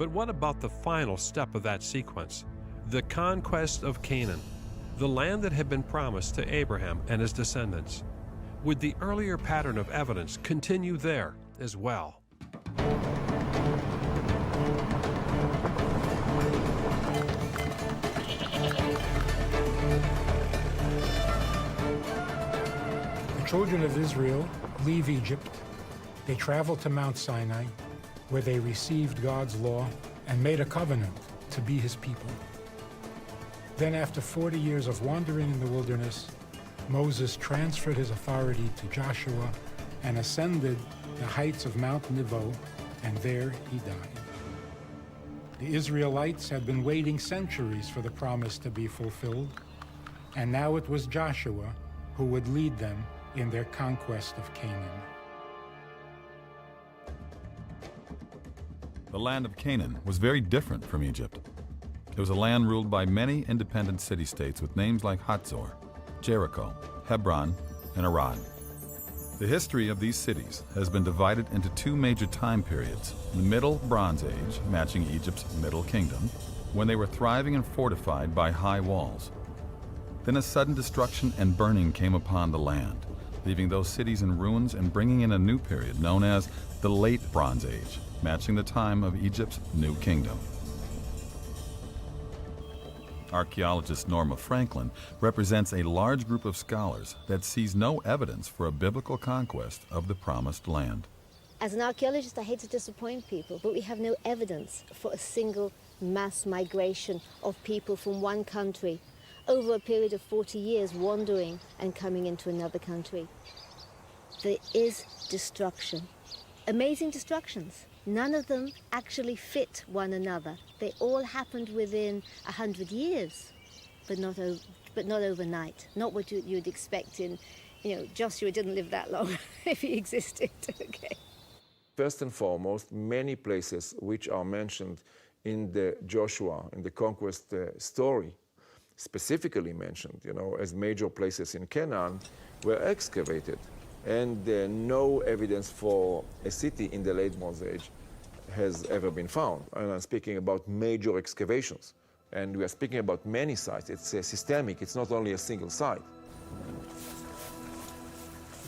But what about the final step of that sequence? The conquest of Canaan, the land that had been promised to Abraham and his descendants. Would the earlier pattern of evidence continue there as well? The children of Israel leave Egypt. They travel to Mount Sinai, where they received God's law and made a covenant to be his people. Then after 40 years of wandering in the wilderness, Moses transferred his authority to Joshua and ascended the heights of Mount Nebo, and there he died. The Israelites had been waiting centuries for the promise to be fulfilled, and now it was Joshua who would lead them in their conquest of Canaan. The land of Canaan was very different from Egypt. It was a land ruled by many independent city-states with names like Hatzor, Jericho, Hebron, and Arad. The history of these cities has been divided into two major time periods: the Middle Bronze Age, matching Egypt's Middle Kingdom, when they were thriving and fortified by high walls. Then a sudden destruction and burning came upon the land, leaving those cities in ruins and bringing in a new period known as the Late Bronze Age, matching the time of Egypt's New Kingdom. Archaeologist Norma Franklin represents a large group of scholars that sees no evidence for a biblical conquest of the Promised Land. As an archaeologist, I hate to disappoint people, but we have no evidence for a single mass migration of people from one country over a period of 40 years wandering and coming into another country. There is destruction. Amazing destructions. None of them actually fit one another. They all happened within 100 years, but not overnight. Not what you'd expect in, Joshua didn't live that long if he existed, okay. First and foremost, many places which are mentioned in the Joshua, in the conquest story, specifically mentioned, as major places in Canaan, were excavated. And no evidence for a city in the Late Bronze Age has ever been found. And I'm speaking about major excavations. And we are speaking about many sites. It's systemic, it's not only a single site.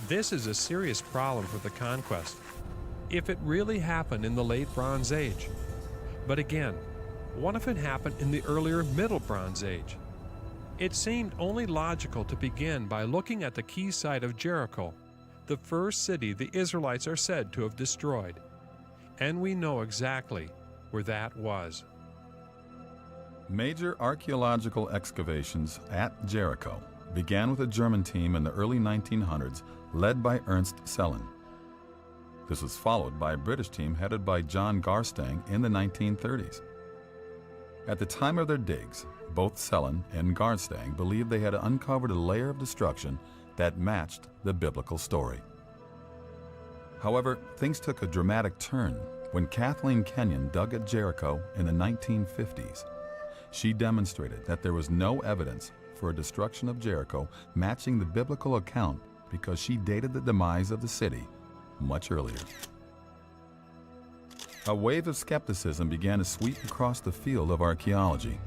This is a serious problem for the conquest, if it really happened in the Late Bronze Age. But again, what if it happened in the earlier Middle Bronze Age? It seemed only logical to begin by looking at the key site of Jericho, the first city the Israelites are said to have destroyed. And we know exactly where that was. Major archaeological excavations at Jericho began with a German team in the early 1900s led by Ernst Sellen. This was followed by a British team headed by John Garstang in the 1930s. At the time of their digs, both Sellen and Garstang believed they had uncovered a layer of destruction that matched the biblical story. However, things took a dramatic turn when Kathleen Kenyon dug at Jericho in the 1950s. She demonstrated that there was no evidence for a destruction of Jericho matching the biblical account because she dated the demise of the city much earlier. A wave of skepticism began to sweep across the field of archaeology.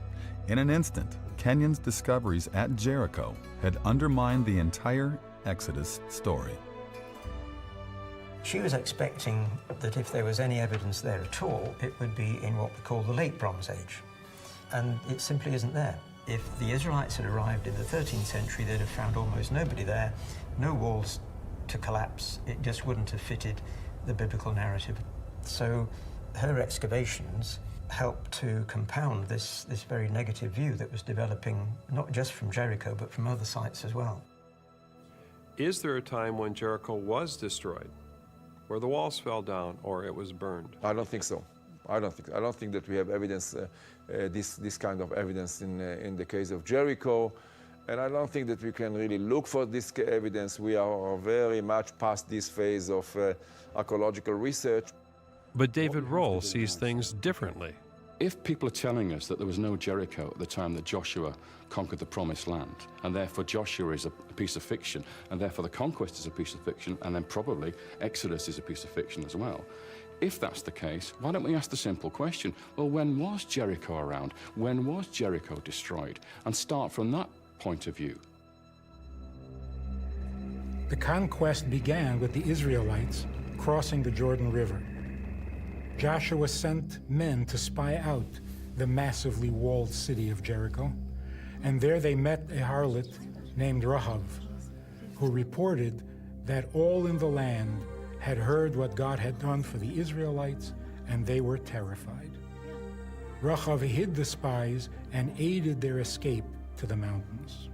In an instant, Kenyon's discoveries at Jericho had undermined the entire Exodus story. She was expecting that if there was any evidence there at all, it would be in what we call the Late Bronze Age. And it simply isn't there. If the Israelites had arrived in the 13th century, they'd have found almost nobody there, no walls to collapse. It just wouldn't have fitted the biblical narrative. So her excavations helped to compound this very negative view that was developing not just from Jericho, but from other sites as well. Is there a time when Jericho was destroyed, where the walls fell down or it was burned? I don't think so. I don't think that we have evidence, this kind of evidence in the case of Jericho. And I don't think that we can really look for this evidence. We are very much past this phase of archaeological research. But David Roll sees things differently. If people are telling us that there was no Jericho at the time that Joshua conquered the Promised Land, and therefore Joshua is a piece of fiction, and therefore the conquest is a piece of fiction, and then probably Exodus is a piece of fiction as well, If that's the case, why don't we ask the simple question, well, when was Jericho around? When was Jericho destroyed? And start from that point of view. The conquest began with the Israelites crossing the Jordan River. Joshua sent men to spy out the massively walled city of Jericho, and there they met a harlot named Rahab, who reported that all in the land had heard what God had done for the Israelites, and they were terrified. Rahab hid the spies and aided their escape to the mountains.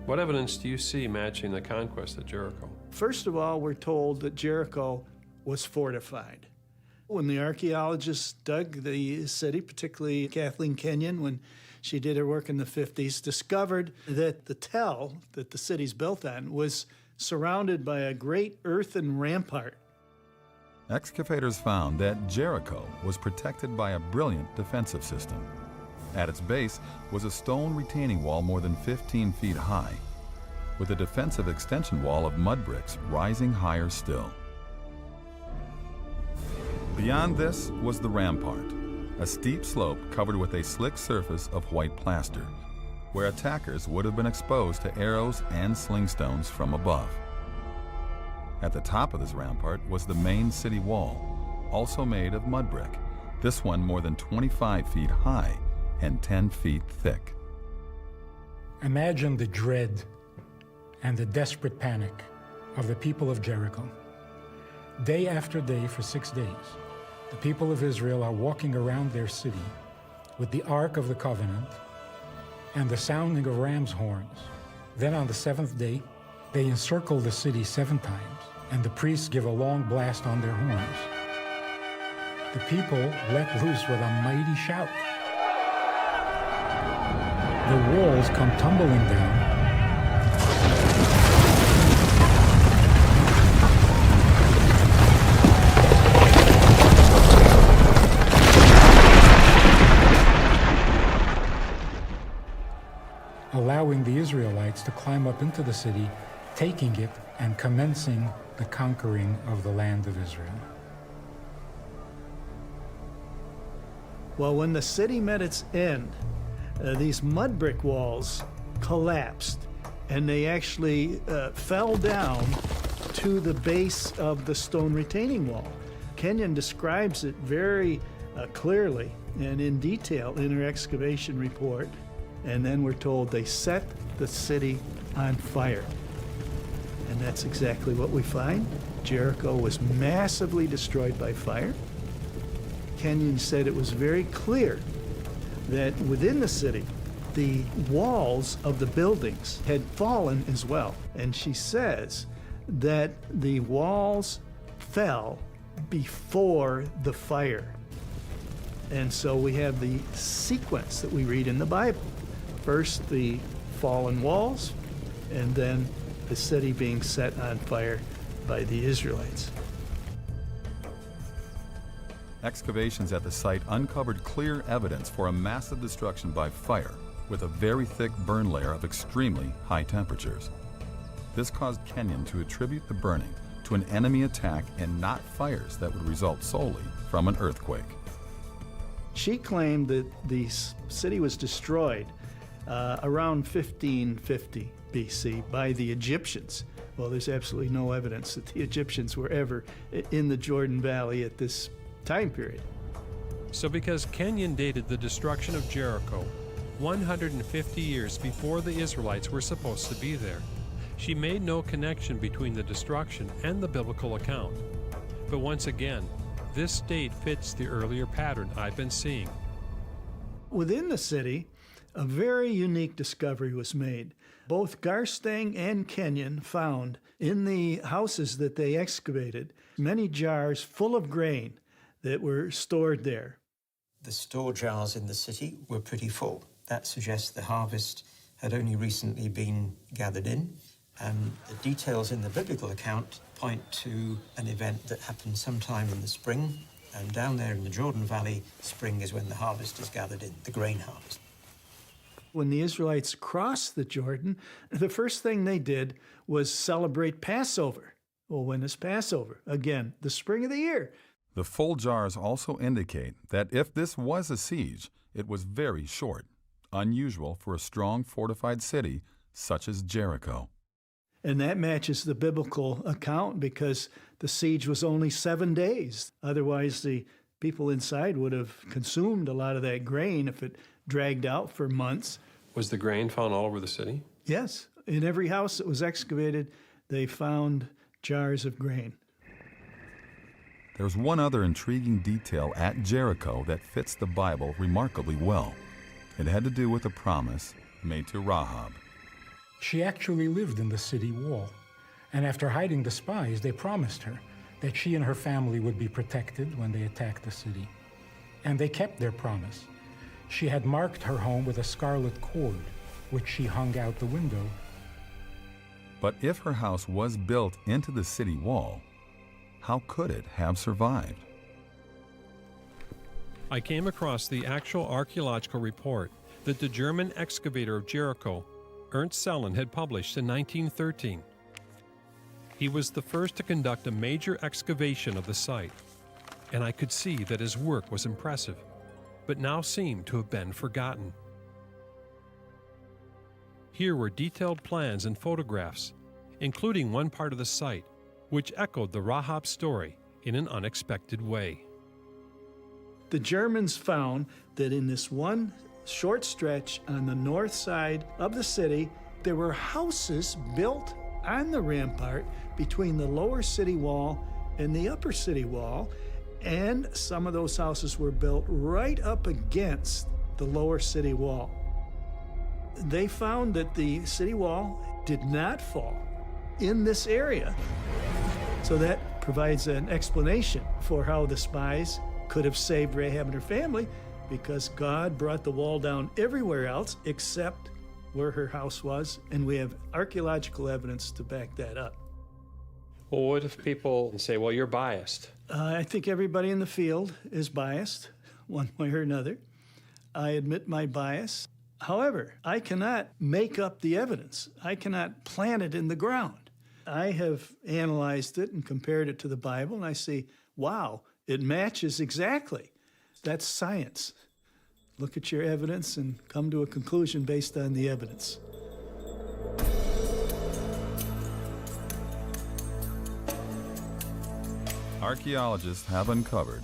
What evidence do you see matching the conquest of Jericho? First of all, we're told that Jericho was fortified. When the archaeologists dug the city, particularly Kathleen Kenyon, when she did her work in the 50s, discovered that the tell that the city's built on was surrounded by a great earthen rampart. Excavators found that Jericho was protected by a brilliant defensive system. At its base was a stone retaining wall more than 15 feet high, with a defensive extension wall of mud bricks rising higher still. Beyond this was the rampart, a steep slope covered with a slick surface of white plaster, where attackers would have been exposed to arrows and slingstones from above. At the top of this rampart was the main city wall, also made of mud brick, this one more than 25 feet high and 10 feet thick. Imagine the dread and the desperate panic of the people of Jericho. Day after day for 6 days, the people of Israel are walking around their city with the Ark of the Covenant and the sounding of ram's horns. Then on the seventh day, they encircle the city 7 times, and the priests give a long blast on their horns. The people let loose with a mighty shout. The walls come tumbling down, allowing the Israelites to climb up into the city, taking it and commencing the conquering of the land of Israel. Well, when the city met its end, these mud brick walls collapsed, and they actually fell down to the base of the stone retaining wall. Kenyon describes it very clearly and in detail in her excavation report. And then we're told they set the city on fire. And that's exactly what we find. Jericho was massively destroyed by fire. Kenyon said it was very clear that within the city, the walls of the buildings had fallen as well. And she says that the walls fell before the fire. And so we have the sequence that we read in the Bible. First, the fallen walls, and then the city being set on fire by the Israelites. Excavations at the site uncovered clear evidence for a massive destruction by fire with a very thick burn layer of extremely high temperatures. This caused Kenyon to attribute the burning to an enemy attack and not fires that would result solely from an earthquake. She claimed that the city was destroyed around 1550 BC by the Egyptians. Well, there's absolutely no evidence that the Egyptians were ever in the Jordan Valley at this time period. So because Kenyon dated the destruction of Jericho 150 years before the Israelites were supposed to be there, she made no connection between the destruction and the biblical account. But once again, this date fits the earlier pattern I've been seeing. Within the city, a very unique discovery was made. Both Garstang and Kenyon found in the houses that they excavated many jars full of grain that were stored there. The store jars in the city were pretty full. That suggests the harvest had only recently been gathered in, and the details in the biblical account point to an event that happened sometime in the spring, and down there in the Jordan Valley, spring is when the harvest is gathered in, the grain harvest. When the Israelites crossed the Jordan, the first thing they did was celebrate Passover. Well, when is Passover? Again, the spring of the year. The full jars also indicate that if this was a siege, it was very short, unusual for a strong fortified city such as Jericho. And that matches the biblical account because the siege was only 7 days. Otherwise, the people inside would have consumed a lot of that grain if it dragged out for months. Was the grain found all over the city? Yes. In every house that was excavated, they found jars of grain. There's one other intriguing detail at Jericho that fits the Bible remarkably well. It had to do with a promise made to Rahab. She actually lived in the city wall, and after hiding the spies, they promised her that she and her family would be protected when they attacked the city. And they kept their promise. She had marked her home with a scarlet cord, which she hung out the window. But if her house was built into the city wall, how could it have survived? I came across the actual archaeological report that the German excavator of Jericho, Ernst Sellen, had published in 1913. He was the first to conduct a major excavation of the site, and I could see that his work was impressive, but now seemed to have been forgotten. Here were detailed plans and photographs, including one part of the site, which echoed the Rahab story in an unexpected way. The Germans found that in this one short stretch on the north side of the city, there were houses built on the rampart between the lower city wall and the upper city wall, and some of those houses were built right up against the lower city wall. They found that the city wall did not fall in this area. So that provides an explanation for how the spies could have saved Rahab and her family, because God brought the wall down everywhere else except where her house was, and we have archaeological evidence to back that up. Well, what if people say, well, you're biased? I think everybody in the field is biased, one way or another. I admit my bias. However, I cannot make up the evidence. I cannot plant it in the ground. I have analyzed it and compared it to the Bible, and I see, wow, it matches exactly. That's science. Look at your evidence and come to a conclusion based on the evidence. Archaeologists have uncovered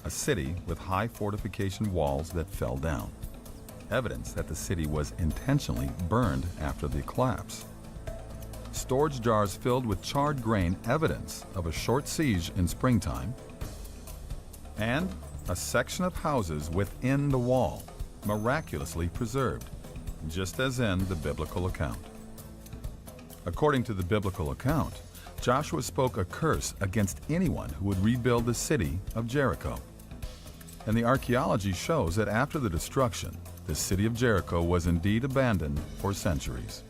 a city with high fortification walls that fell down, evidence that the city was intentionally burned after the collapse. Storage jars filled with charred grain, evidence of a short siege in springtime, and a section of houses within the wall, miraculously preserved, just as in the biblical account. According to the biblical account, Joshua spoke a curse against anyone who would rebuild the city of Jericho. And the archaeology shows that after the destruction, the city of Jericho was indeed abandoned for centuries.